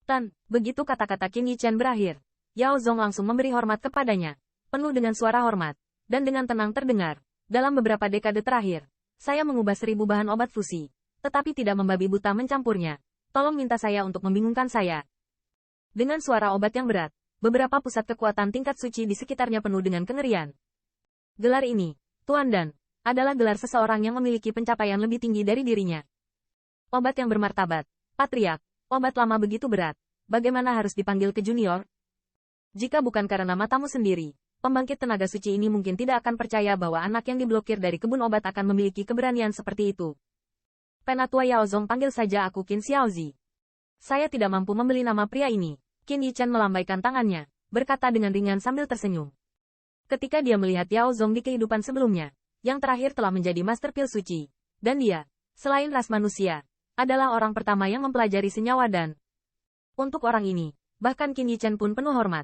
Tan, begitu kata-kata Qin Yichen berakhir, Yao Zong langsung memberi hormat kepadanya, penuh dengan suara hormat, dan dengan tenang terdengar. Dalam beberapa dekade terakhir, saya mengubah 1000 bahan obat fusi, tetapi tidak membabi buta mencampurnya. Tolong minta saya untuk membingungkan saya. Dengan suara obat yang berat, beberapa pusat kekuatan tingkat suci di sekitarnya penuh dengan kengerian. Gelar ini, Tuan Dan, adalah gelar seseorang yang memiliki pencapaian lebih tinggi dari dirinya. Obat yang bermartabat, Patriark, obat lama begitu berat, bagaimana harus dipanggil ke junior? Jika bukan karena matamu sendiri, pembangkit tenaga suci ini mungkin tidak akan percaya bahwa anak yang diblokir dari kebun obat akan memiliki keberanian seperti itu. Penatua Yao Zong, panggil saja aku Qin Xiaozi. Saya tidak mampu membeli nama pria ini. Qin Yichen melambaikan tangannya, berkata dengan ringan sambil tersenyum. Ketika dia melihat Yao Zong di kehidupan sebelumnya, yang terakhir telah menjadi Master Pil Suci, dan dia, selain ras manusia, adalah orang pertama yang mempelajari senyawa dan. Untuk orang ini, bahkan Qin Yichen pun penuh hormat.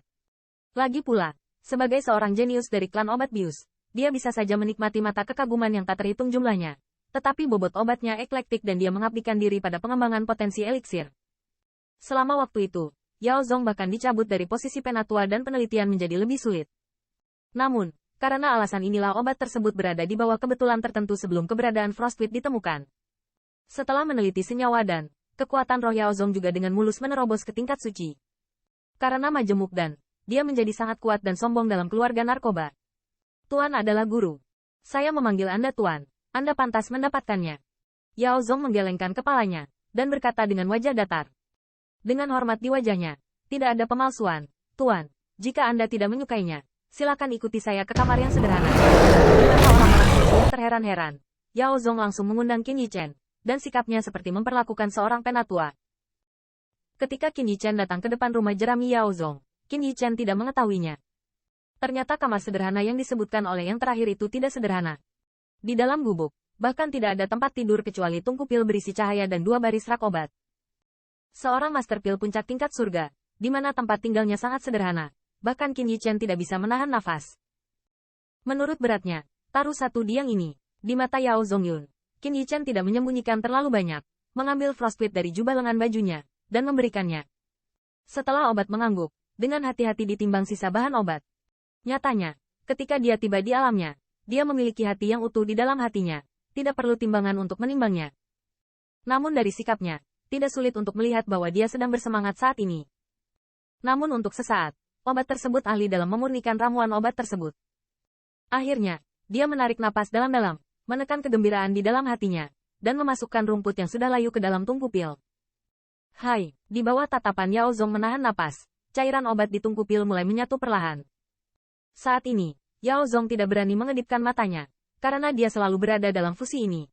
Lagi pula, sebagai seorang jenius dari klan obat bius, dia bisa saja menikmati mata kekaguman yang tak terhitung jumlahnya. Tetapi bobot obatnya eklektik dan dia mengabdikan diri pada pengembangan potensi eliksir. Selama waktu itu, Yao Zong bahkan dicabut dari posisi penatua dan penelitian menjadi lebih sulit. Namun, karena alasan inilah obat tersebut berada di bawah kebetulan tertentu sebelum keberadaan Frostwit ditemukan. Setelah meneliti senyawa dan kekuatan roh, Yao Zong juga dengan mulus menerobos ke tingkat suci. Karena majemuk dan dia menjadi sangat kuat dan sombong dalam keluarga narkoba. Tuan adalah guru. Saya memanggil Anda Tuan. Anda pantas mendapatkannya. Yao Zong menggelengkan kepalanya, dan berkata dengan wajah datar. Dengan hormat di wajahnya, tidak ada pemalsuan. Tuan, jika Anda tidak menyukainya, silakan ikuti saya ke kamar yang sederhana. Dengan orang-orang terheran-heran, Yao Zong langsung mengundang Qin Yichen, dan sikapnya seperti memperlakukan seorang penatua. Ketika Qin Yichen datang ke depan rumah jerami Yao Zong, Qin Yichen tidak mengetahuinya. Ternyata kamar sederhana yang disebutkan oleh yang terakhir itu tidak sederhana. Di dalam gubuk, bahkan tidak ada tempat tidur kecuali tungku pil berisi cahaya dan 2 baris rak obat. Seorang Master Pil puncak tingkat surga, di mana tempat tinggalnya sangat sederhana, bahkan Qin Yichen tidak bisa menahan nafas. Menurut beratnya, taruh satu di yang ini, di mata Yao Zongyun, Qin Yichen tidak menyembunyikan terlalu banyak, mengambil frostbite dari jubah lengan bajunya, dan memberikannya. Setelah obat mengangguk, dengan hati-hati ditimbang sisa bahan obat. Nyatanya, ketika dia tiba di alamnya, dia memiliki hati yang utuh di dalam hatinya, tidak perlu timbangan untuk menimbangnya. Namun dari sikapnya, tidak sulit untuk melihat bahwa dia sedang bersemangat saat ini. Namun untuk sesaat, obat tersebut ahli dalam memurnikan ramuan obat tersebut. Akhirnya, dia menarik napas dalam-dalam, menekan kegembiraan di dalam hatinya, dan memasukkan rumput yang sudah layu ke dalam tungku pil. Hai, di bawah tatapan Yao Zong menahan napas, cairan obat di tungku pil mulai menyatu perlahan. Saat ini, Yao Zong tidak berani mengedipkan matanya, karena dia selalu berada dalam fusi ini.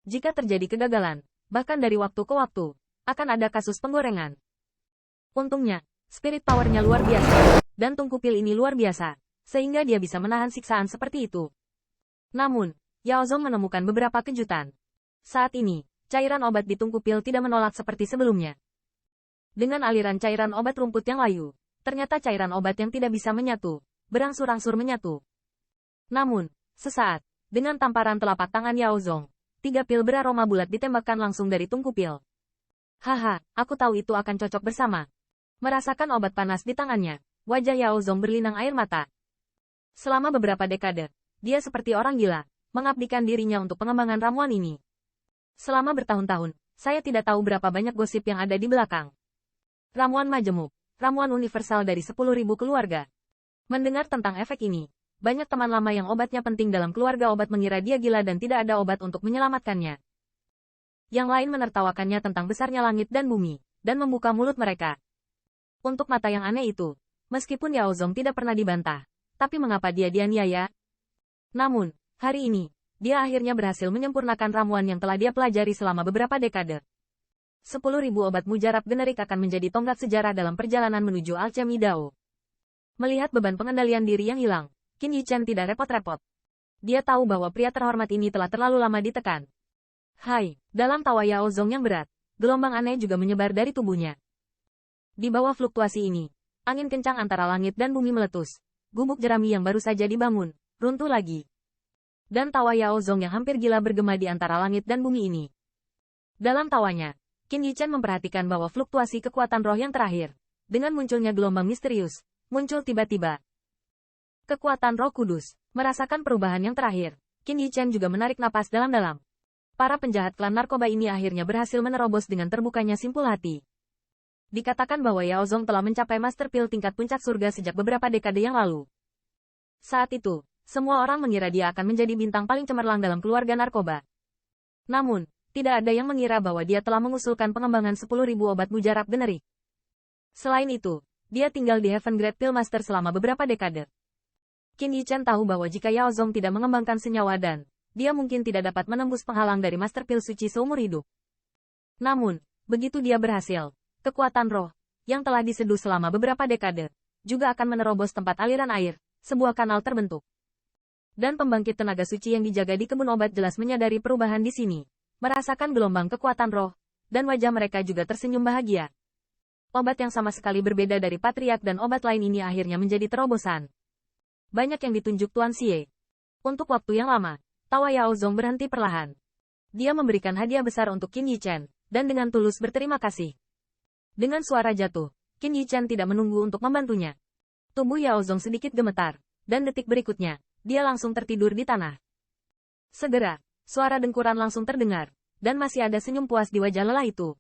Jika terjadi kegagalan, bahkan dari waktu ke waktu, akan ada kasus penggorengan. Untungnya, spirit power-nya luar biasa, dan tungku pil ini luar biasa, sehingga dia bisa menahan siksaan seperti itu. Namun, Yao Zong menemukan beberapa kejutan. Saat ini, cairan obat di tungku pil tidak menolak seperti sebelumnya. Dengan aliran cairan obat rumput yang layu, ternyata cairan obat yang tidak bisa menyatu, berangsur-angsur menyatu. Namun, sesaat, dengan tamparan telapak tangan Yao Zong, 3 pil beraroma bulat ditembakkan langsung dari tungku pil. Haha, aku tahu itu akan cocok bersama. Merasakan obat panas di tangannya, wajah Yao Zong berlinang air mata. Selama beberapa dekade, dia seperti orang gila, mengabdikan dirinya untuk pengembangan ramuan ini. Selama bertahun-tahun, saya tidak tahu berapa banyak gosip yang ada di belakang. Ramuan majemuk, ramuan universal dari 10.000 keluarga. Mendengar tentang efek ini, banyak teman lama yang obatnya penting dalam keluarga obat mengira dia gila dan tidak ada obat untuk menyelamatkannya. Yang lain menertawakannya tentang besarnya langit dan bumi, dan membuka mulut mereka. Untuk mata yang aneh itu, meskipun Yao Zong tidak pernah dibantah, tapi mengapa dia dianiaya? Namun, hari ini, dia akhirnya berhasil menyempurnakan ramuan yang telah dia pelajari selama beberapa dekade. 10.000 obat mujarab generik akan menjadi tonggak sejarah dalam perjalanan menuju alchemy Dao. Melihat beban pengendalian diri yang hilang, Qin Yichen tidak repot-repot. Dia tahu bahwa pria terhormat ini telah terlalu lama ditekan. Hai, dalam tawa Yao Zong yang berat, gelombang aneh juga menyebar dari tubuhnya. Di bawah fluktuasi ini, angin kencang antara langit dan bumi meletus. Gubuk jerami yang baru saja dibangun, runtuh lagi. Dan tawa Yao Zong yang hampir gila bergema di antara langit dan bumi ini. Dalam tawanya, Qin Yichen memperhatikan bahwa fluktuasi kekuatan roh yang terakhir, dengan munculnya gelombang misterius, muncul tiba-tiba. Kekuatan roh kudus, merasakan perubahan yang terakhir. Qin Yichen juga menarik napas dalam-dalam. Para penjahat klan narkoba ini akhirnya berhasil menerobos dengan terbukanya simpul hati. Dikatakan bahwa Yao Zong telah mencapai Master Pill tingkat puncak surga sejak beberapa dekade yang lalu. Saat itu, semua orang mengira dia akan menjadi bintang paling cemerlang dalam keluarga narkoba. Namun, tidak ada yang mengira bahwa dia telah mengusulkan pengembangan 10.000 obat mujarab generik. Selain itu, dia tinggal di Heaven Grade Pill Master selama beberapa dekade. Qin Yichen tahu bahwa jika Yao Zong tidak mengembangkan senyawa dan, dia mungkin tidak dapat menembus penghalang dari Master Pill suci seumur hidup. Namun, begitu dia berhasil, kekuatan roh, yang telah diseduh selama beberapa dekade, juga akan menerobos tempat aliran air, sebuah kanal terbentuk. Dan pembangkit tenaga suci yang dijaga di kebun obat jelas menyadari perubahan di sini. Merasakan gelombang kekuatan roh, dan wajah mereka juga tersenyum bahagia. Obat yang sama sekali berbeda dari Patriark dan obat lain ini akhirnya menjadi terobosan. Banyak yang ditunjuk Tuan Xie. Untuk waktu yang lama, tawa Yao Zong berhenti perlahan. Dia memberikan hadiah besar untuk Qin Yichen, dan dengan tulus berterima kasih. Dengan suara jatuh, Qin Yichen tidak menunggu untuk membantunya. Tubuh Yao Zong sedikit gemetar, dan detik berikutnya, dia langsung tertidur di tanah. Segera, suara dengkuran langsung terdengar, dan masih ada senyum puas di wajah lelah itu.